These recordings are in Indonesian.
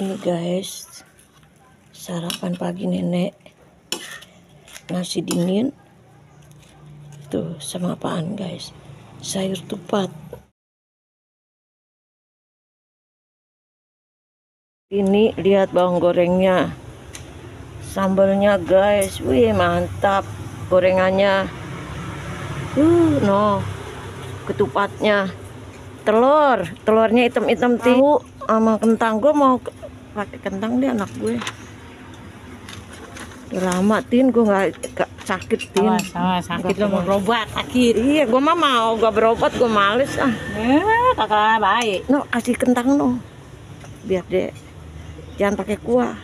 Ini guys, sarapan pagi nenek, nasi dingin tuh sama apaan guys, sayur tupat. Ini lihat bawang gorengnya, sambalnya guys, wih mantap gorengannya. No, ketupatnya, telurnya hitam-hitam, tahu sama kentang. Gue mau pakai kentang deh, anak gue udah lama tin, gue nggak sakit tin. Sama sakit lo mau berobat sakit. Iya, gue mah mau gak berobat, gue males ah. Kakak baik. No, kasih kentang no, biar deh jangan pakai kuah,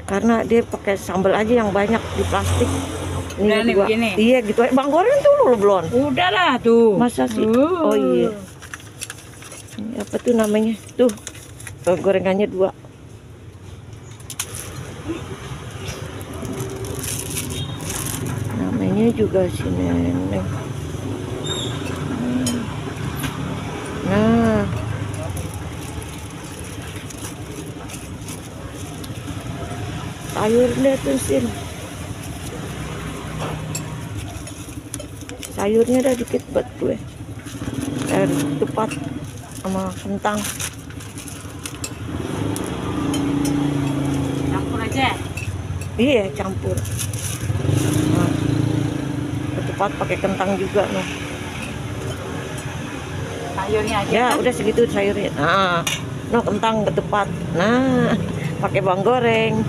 karena dia pakai sambal aja yang banyak di plastik. Udah nih begini. Iya gitu. Bang goreng tuh lu belum? Udah lah tuh. Masa sih? Oh iya. Ini apa tuh namanya? Tuh, gorengannya 2. Namanya juga si nenek. Nah, sayurnya tuh sin. Sayurnya udah dikit buat gue. Tupat sama kentang. Campur aja. Iya, campur. Nah, ketupat pakai kentang juga noh. Sayurnya aja. Ya, udah segitu sayurnya. Nah, no kentang ketupat. Nah, pakai bawang goreng.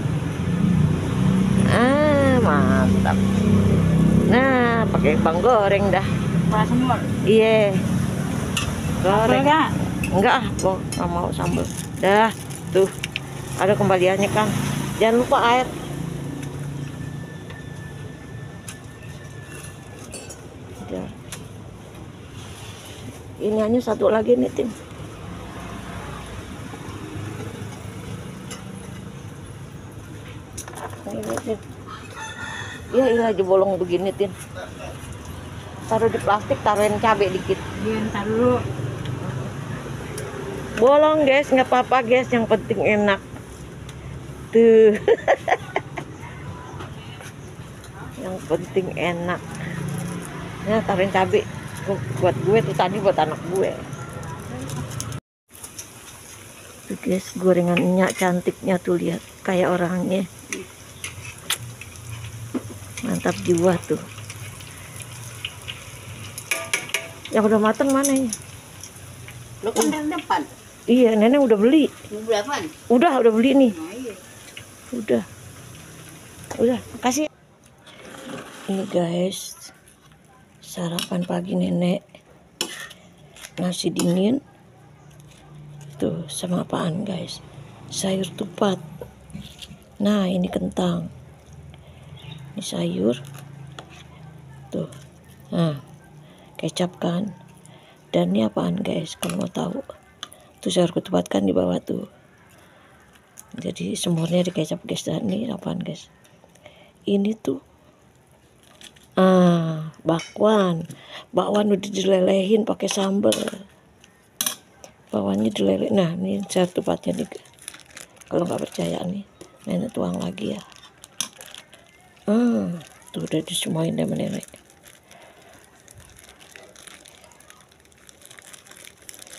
Mantap. Nah, pakai bawang goreng dah. Pas semua. Iya. Goreng. Enggak. Enggak ah, Bang, nggak mau sambal. Dah, tuh. Ada kembaliannya, Kang. Jangan lupa air. Udah. Ini hanya satu lagi nih, Tim. Iya, iya aja bolong begini, Tin. Taruh di plastik, taruhin cabai dikit. Iya, ntar dulu. Bolong, guys, nggak apa-apa, guys. Yang penting enak. Tuh. Yang penting enak. Nah, taruhin cabai. Buat gue tuh tadi, buat anak gue. Tuh, guys, gorengannya cantiknya tuh, lihat. Kayak orangnya. Mantap jiwa tuh. Yang udah matang mana ya? Lo kan dari depan. Iya, nenek udah beli. Berapa? Udah beli nih. Nah, iya. Udah, makasih. Ini guys, sarapan pagi nenek, nasi dingin tuh sama apaan guys, sayur tupat. Nah, ini kentang, ini sayur tuh. Nah, kecap kan. Dan ini apaan guys, kalau mau tahu tuh sayur ketupat kan di bawah tuh. Jadi semurnya di kecap guys. Dan ini apaan guys, ini tuh bakwan udah dilelehin pakai sambal. Bakwannya dileleh. Nah, ini sayur tupatnya nih. Kalau nggak percaya nih, nenek tuang lagi ya. Tuh udah disemuain sama nenek.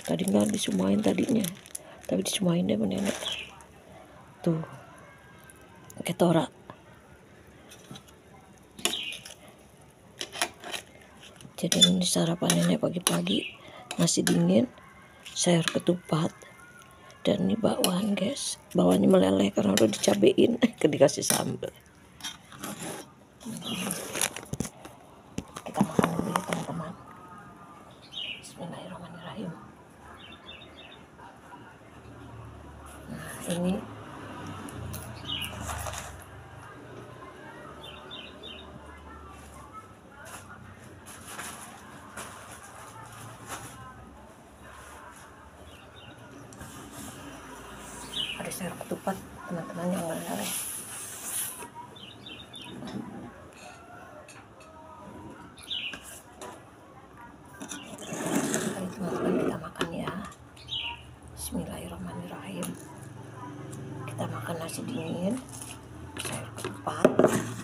Tadi nggak disemuain tadinya, tapi disemuain deh sama nenek. Tuh, ketorak. Jadi ini sarapan nenek pagi-pagi, nasi dingin, sayur ketupat, dan ini bakwan guys. Bakwannya meleleh karena udah dicabein, dikasih sambal. Kita makan dulu ya teman-teman. Bismillahirrahmanirrahim. Nah, ini ada sayur ketupat teman-teman yang meleleh. Mari teman-teman kita makan ya. Bismillahirrahmanirrahim. Kita makan nasi dingin, sayur ketupat.